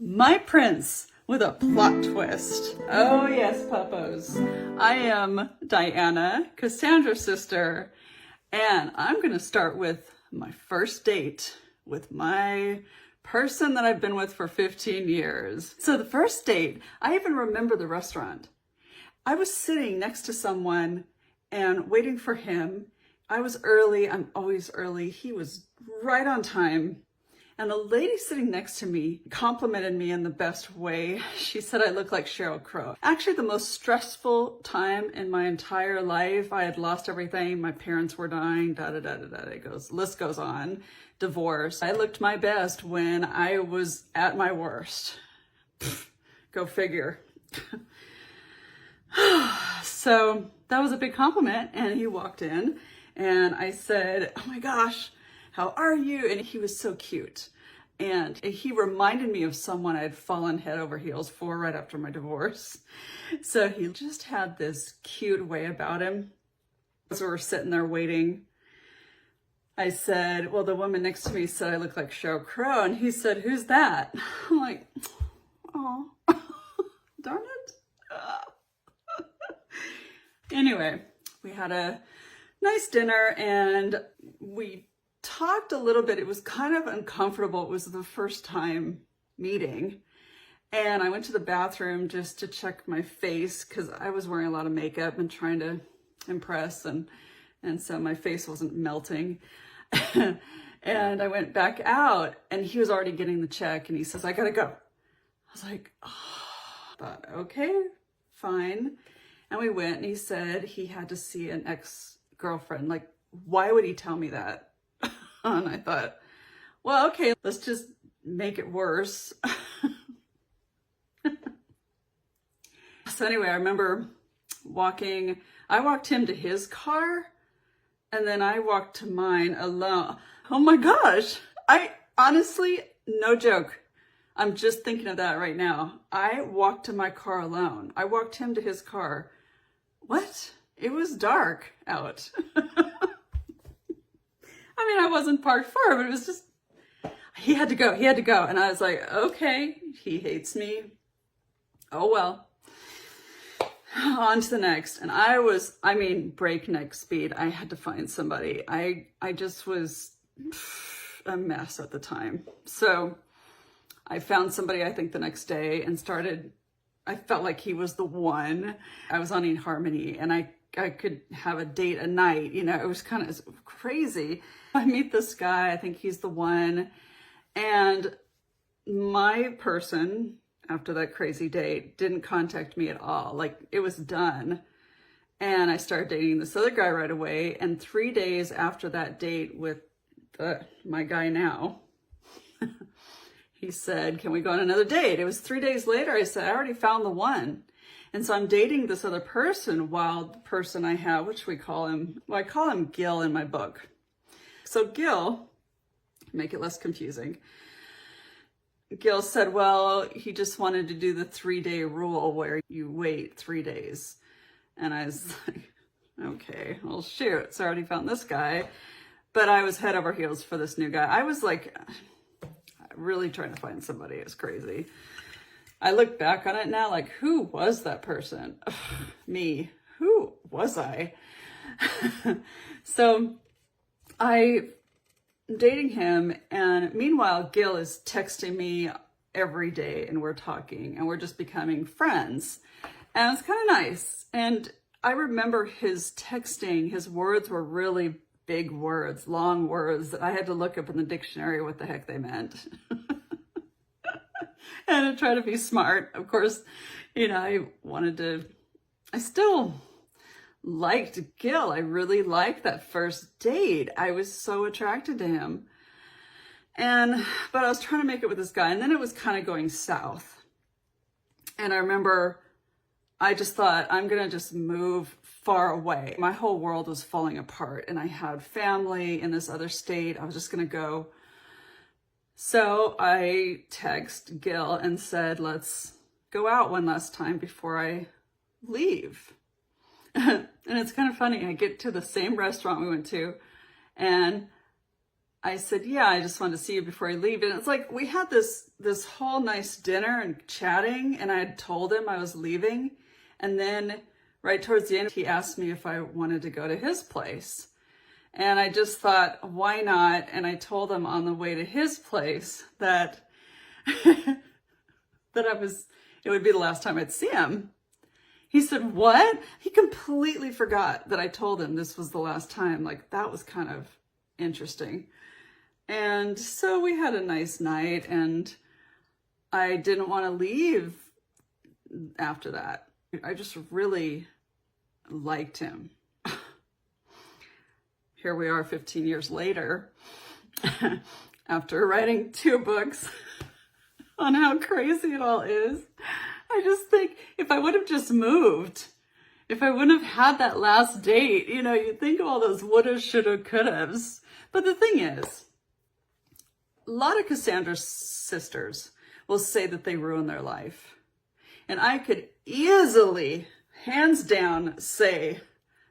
My prince with a plot twist. Oh yes, puppos. I am Diana, Cassandra sister, and I'm gonna start with my first date with my person that I've been with for 15 years. So the first date, I even remember the restaurant. I was sitting next to someone and waiting for him. I was early, I'm always early. He was right on time. And the lady sitting next to me complimented me in the best way. She said I look like Sheryl Crow. Actually, the most stressful time in my entire life. I had lost everything. My parents were dying, It goes, list goes on. Divorce. I looked my best when I was at my worst. Go figure. So that was a big compliment. And he walked in and I said, "Oh my gosh, how are you?" And he was so cute. And he reminded me of someone I had fallen head over heels for right after my divorce. So he just had this cute way about him. As we were sitting there waiting, I said, well, the woman next to me said I look like Sheryl Crow. And he said, "Who's that?" I'm like, oh, darn it. Anyway, we had a nice dinner and we talked a little bit. It was kind of uncomfortable. It was the first time meeting. And I went to the bathroom just to check my face because I was wearing a lot of makeup and trying to impress. And so my face wasn't melting. And I went back out and he was already getting the check and he says, "I gotta go." I was like, oh, thought, okay, fine. And we went and he said he had to see an ex-girlfriend. Like, why would he tell me that? And I thought, well, okay, let's just make it worse. So anyway, I remember I walked him to his car and then I walked to mine alone. Oh my gosh. I honestly, no joke. I'm just thinking of that right now. I walked to my car alone. I walked him to his car. What? It was dark out. I mean, I wasn't parked far, but it was just, he had to go. And I was like, okay, he hates me. Oh, well, on to the next. And I mean, breakneck speed. I had to find somebody. I just was a mess at the time. So I found somebody, I think the next day and I felt like he was the one. I was on eHarmony and I could have a date a night, it was kind of crazy. I meet this guy, I think he's the one. And my person, after that crazy date, didn't contact me at all. Like, it was done. And I started dating this other guy right away. And 3 days after that date with my guy now, he said, "Can we go on another date?" It was 3 days later. I said, "I already found the one." And so I'm dating this other person while the person I have, which I call him Gil in my book. So Gil, make it less confusing. Gil said, well, he just wanted to do the 3-day rule where you wait 3 days. And I was like, okay, well, shoot. So I already found this guy, but I was head over heels for this new guy. I was like, really trying to find somebody. It's crazy. I look back on it now, like, who was that person? Ugh, me. Who was I? So I'm dating him, and meanwhile, Gil is texting me every day, and we're talking, and we're just becoming friends. And it's kind of nice. And I remember his texting, his words were really big words, long words that I had to look up in the dictionary what the heck they meant. And I try to be smart. Of course, I still liked Gil. I really liked that first date. I was so attracted to him. But I was trying to make it with this guy, and then it was kind of going south. And I remember I just thought, I'm going to just move far away. My whole world was falling apart, and I had family in this other state. I was just going to go. So I text Gil and said, let's go out one last time before I leave. And it's kind of funny. I get to the same restaurant we went to, and I said, yeah, I just wanted to see you before I leave. And it's like, we had this whole nice dinner and chatting, and I had told him I was leaving. And then right towards the end, he asked me if I wanted to go to his place. And I just thought, why not? And I told him on the way to his place that, it would be the last time I'd see him. He said, what? He completely forgot that I told him this was the last time. Like, that was kind of interesting. And so we had a nice night, and I didn't want to leave after that. I just really liked him. Here we are 15 years later, after writing 2 books on how crazy it all is. I just think if I would have just moved, if I wouldn't have had that last date, you know, you think of all those woulda, shoulda, couldas. But the thing is, a lot of Cassandra sisters will say that they ruined their life. And I could easily, hands down, say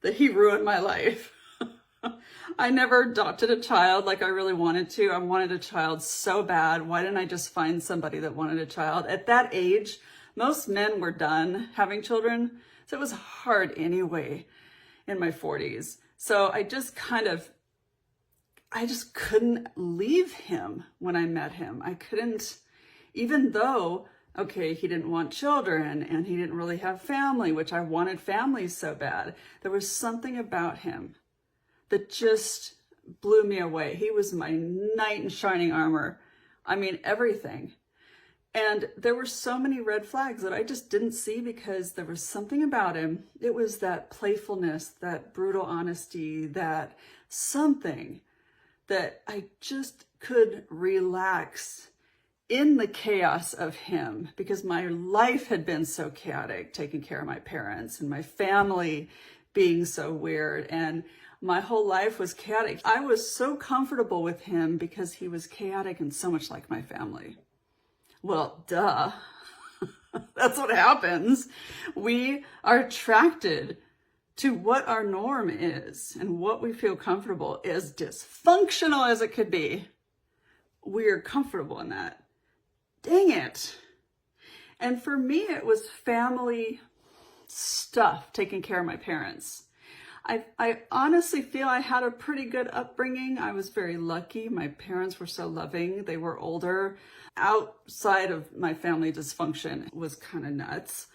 that he ruined my life. I never adopted a child like I really wanted to. I wanted a child so bad. Why didn't I just find somebody that wanted a child? At that age, most men were done having children. So it was hard anyway in my 40s. So I just couldn't leave him when I met him. I couldn't, even though, okay, he didn't want children and he didn't really have family, which I wanted family so bad. There was something about him that just blew me away. He was my knight in shining armor. I mean, everything. And there were so many red flags that I just didn't see because there was something about him. It was that playfulness, that brutal honesty, that something that I just could relax in the chaos of him, because my life had been so chaotic, taking care of my parents and my family being so weird, and my whole life was chaotic. I was so comfortable with him because he was chaotic and so much like my family. Well, duh. That's what happens. We are attracted to what our norm is and what we feel comfortable, as dysfunctional as it could be. We are comfortable in that. Dang it. And for me, it was family stuff, taking care of my parents. I honestly feel I had a pretty good upbringing. I was very lucky. My parents were so loving. They were older. Outside of my family dysfunction, it was kind of nuts.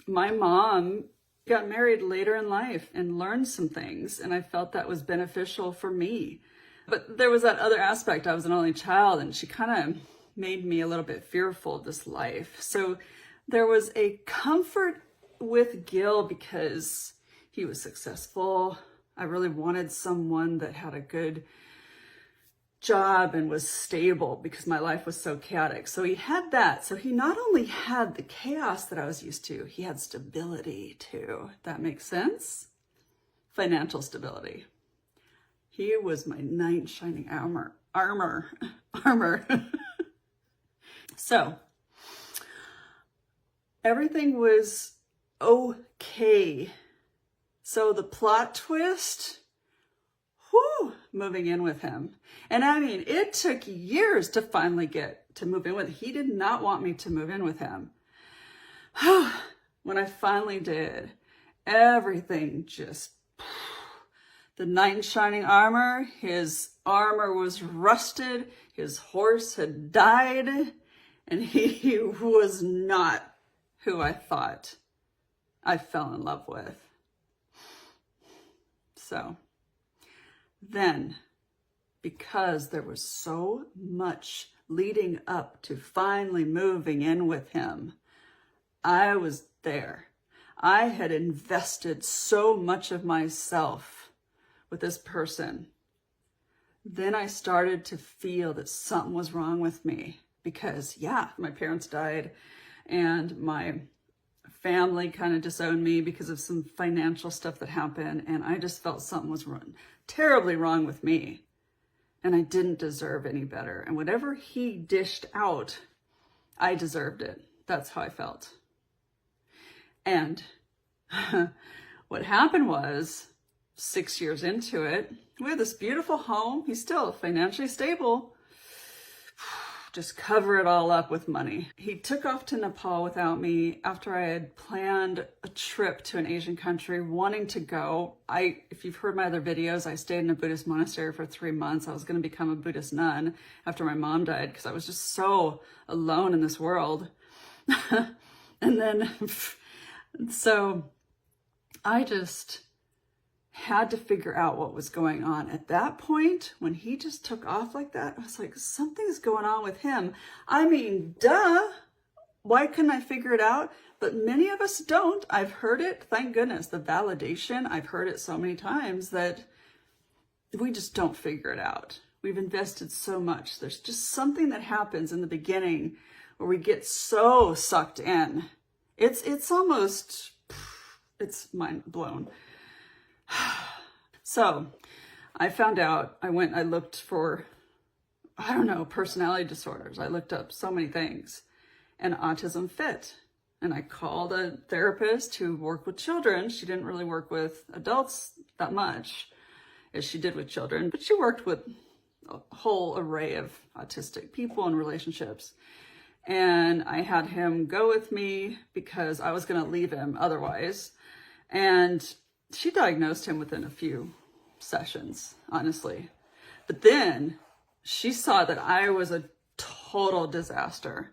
My mom got married later in life and learned some things, and I felt that was beneficial for me. But there was that other aspect. I was an only child, and she kind of made me a little bit fearful of this life. So there was a comfort with Gil because he was successful. I really wanted someone that had a good job and was stable because my life was so chaotic. So he had that. So he not only had the chaos that I was used to, he had stability too. That makes sense? Financial stability. He was my knight in shining armor. So everything was okay. So the plot twist, moving in with him. And I mean, it took years to finally get to move in with him. He did not want me to move in with him. When I finally did, everything just, the knight in shining armor, his armor was rusted, his horse had died, and he was not who I thought I fell in love with. So then, because there was so much leading up to finally moving in with him, I was there. I had invested so much of myself with this person. Then I started to feel that something was wrong with me because, yeah, my parents died and my family kind of disowned me because of some financial stuff that happened, and I just felt something was terribly wrong with me, and I didn't deserve any better. And whatever he dished out, I deserved it. That's how I felt. And what happened was, 6 years into it, We had this beautiful home. He's still financially stable. Just cover it all up with money. He took off to Nepal without me after I had planned a trip to an Asian country, wanting to go. If you've heard my other videos, I stayed in a Buddhist monastery for 3 months. I was going to become a Buddhist nun after my mom died because I was just so alone in this world. And then, so I just had to figure out what was going on. At that point, when he just took off like that, I was like, something's going on with him. I mean, duh. Why couldn't I figure it out? But many of us don't. I've heard it. Thank goodness. The validation, I've heard it so many times that we just don't figure it out. We've invested so much. There's just something that happens in the beginning where we get so sucked in. It's almost, it's mind blown. So I found out, I looked for, I don't know, personality disorders. I looked up so many things, and autism fit. And I called a therapist who worked with children. She didn't really work with adults that much as she did with children, but she worked with a whole array of autistic people and relationships. And I had him go with me because I was going to leave him otherwise. And she diagnosed him within a few sessions, honestly. But then she saw that I was a total disaster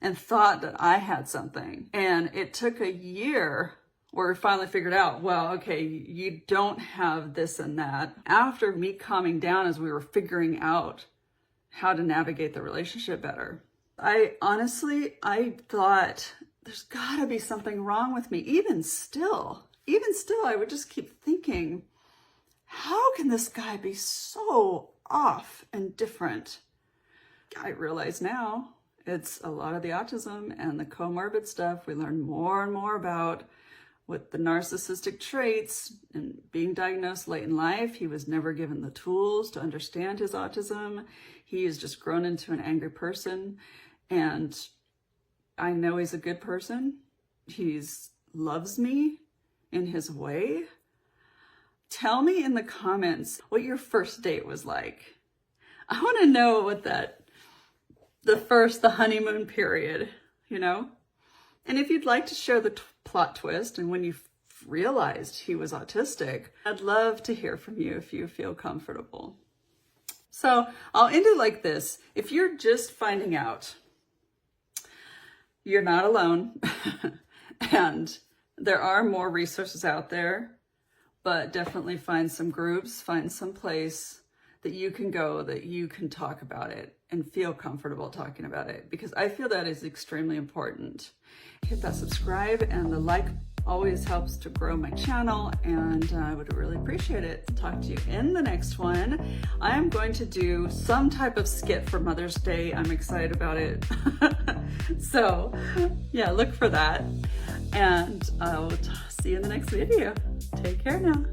and thought that I had something. And it took a year where we finally figured out, well, okay, you don't have this and that. After me calming down as we were figuring out how to navigate the relationship better, I thought there's gotta be something wrong with me. Even still, I would just keep thinking, how can this guy be so off and different? I realize now it's a lot of the autism and the comorbid stuff we learn more and more about with the narcissistic traits. And being diagnosed late in life, he was never given the tools to understand his autism. He has just grown into an angry person. And I know he's a good person. He loves me in his way. Tell me in the comments what your first date was like. I want to know what the honeymoon period, And if you'd like to share the plot twist and when you realized he was autistic, I'd love to hear from you if you feel comfortable. So I'll end it like this. If you're just finding out, you're not alone. And there are more resources out there, but definitely find some groups, find some place that you can go, that you can talk about it and feel comfortable talking about it, because I feel that is extremely important. Hit that subscribe, and the like always helps to grow my channel, and I would really appreciate it. Talk to you in the next one. I am going to do some type of skit for Mother's Day. I'm excited about it. So yeah, look for that, and I'll see you in the next video. Take care now.